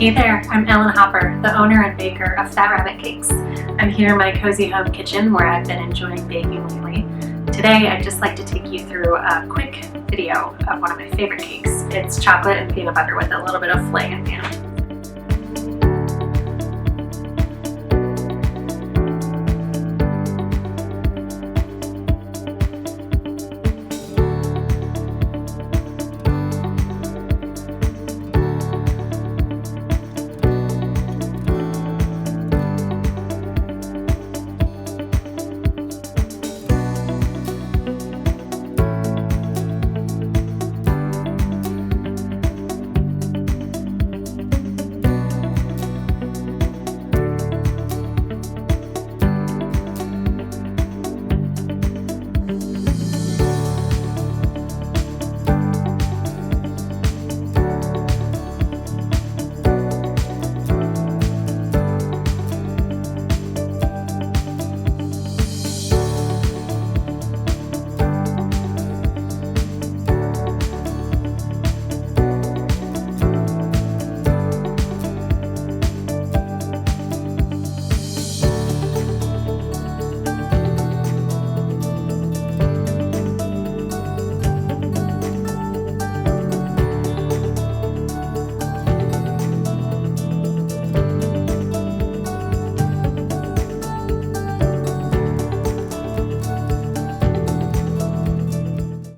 Hey there, I'm Ellyn Hopper, the owner and baker of Fat Rabbit Cakes. I'm here in my cozy home kitchen where I've been enjoying baking lately. Today I'd just like to take you through a quick video of one of my favorite cakes. It's chocolate and peanut butter with a little bit of filet and ham.